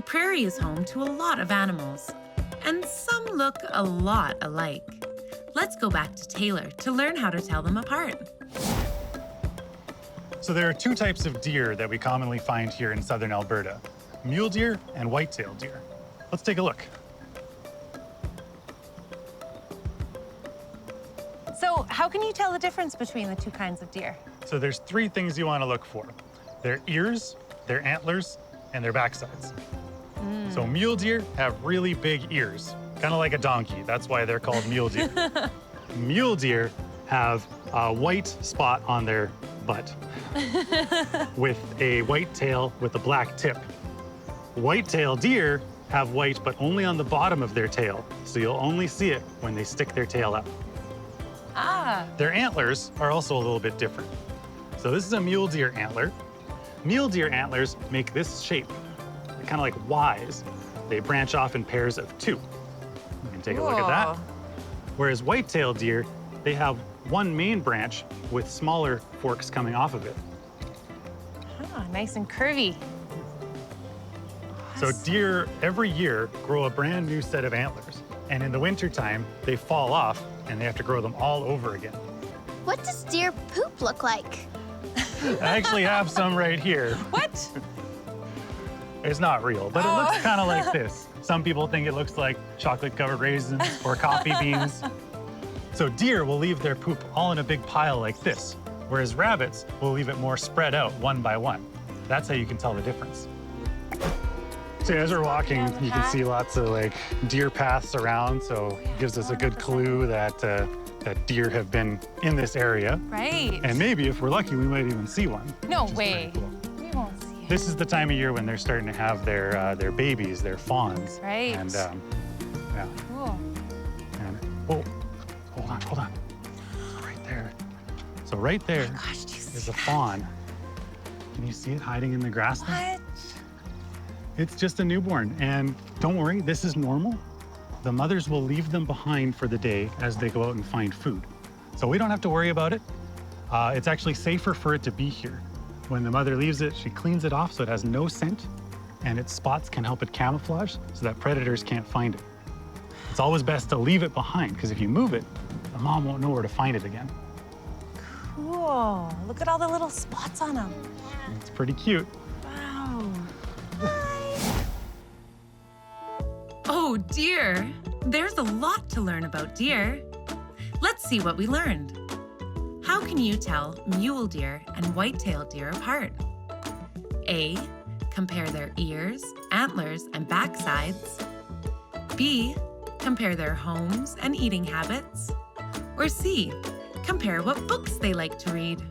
The prairie is home to a lot of animals, and some look a lot alike. Let's go back to Taylor to learn how to tell them apart. So there are two types of deer that we commonly find here in southern Alberta, mule deer and white-tailed deer. Let's take a look. So how can you tell the difference between the two kinds of deer? So there's three things you want to look for. Their ears, their antlers, and their backsides. So mule deer have really big ears, kind of like a donkey. That's why they're called mule deer. Mule deer have a white spot on their butt with a white tail with a black tip. White-tailed deer have white, but only on the bottom of their tail, so you'll only see it when they stick their tail up. Ah. Their antlers are also a little bit different. So this is a mule deer antler. Mule deer antlers make this shape, kind of like Ys. They branch off in pairs of two. You can take a look at that. Whereas white-tailed deer, they have one main branch with smaller forks coming off of it. Ah, nice and curvy. So deer every year grow a brand new set of antlers. And in the wintertime, they fall off and they have to grow them all over again. What does deer poop look like? I actually have some right here. What? It's not real, but it looks kind of like this. Some people think it looks like chocolate-covered raisins or coffee beans. So deer will leave their poop all in a big pile like this, whereas rabbits will leave it more spread out one by one. That's how you can tell the difference. So as we're walking, you can see lots of like deer paths around, so it gives us a good clue that that deer have been in this area. Right. And maybe if we're lucky, we might even see one. No which is way. pretty cool. We won't see it. This is the time of year when they're starting to have their babies, their fawns. Right. And yeah. Cool. And oh, hold on. Right there. So right there Gosh, do you see is a fawn. Can you see it hiding in the grass there? what? It's just a newborn, and don't worry, this is normal. The mothers will leave them behind for the day as they go out and find food. So we don't have to worry about it. It's actually safer for it to be here. When the mother leaves it, she cleans it off so it has no scent, and its spots can help it camouflage so that predators can't find it. It's always best to leave it behind, because if you move it, the mom won't know where to find it again. Cool. Look at all the little spots on them. It's pretty cute. Wow. Oh dear, there's a lot to learn about deer. Let's see what we learned. How can you tell mule deer and white-tailed deer apart? A, compare their ears, antlers, and backsides. B, compare their homes and eating habits. Or C, compare what books they like to read.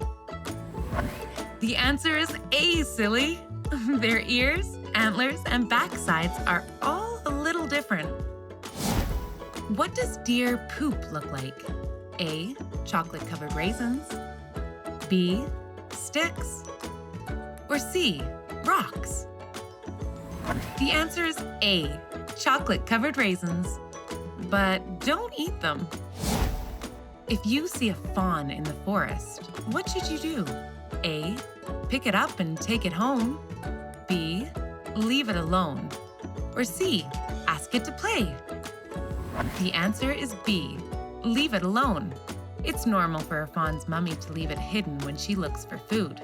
The answer is A, silly. Their ears, antlers, and backsides are all a little different. What does deer poop look like? A, chocolate-covered raisins. B, sticks. Or C, rocks. The answer is A, chocolate-covered raisins. But don't eat them. If you see a fawn in the forest, what should you do? A, pick it up and take it home. B, leave it alone. Or C, ask it to play. The answer is B, leave it alone. It's normal for a fawn's mummy to leave it hidden when she looks for food.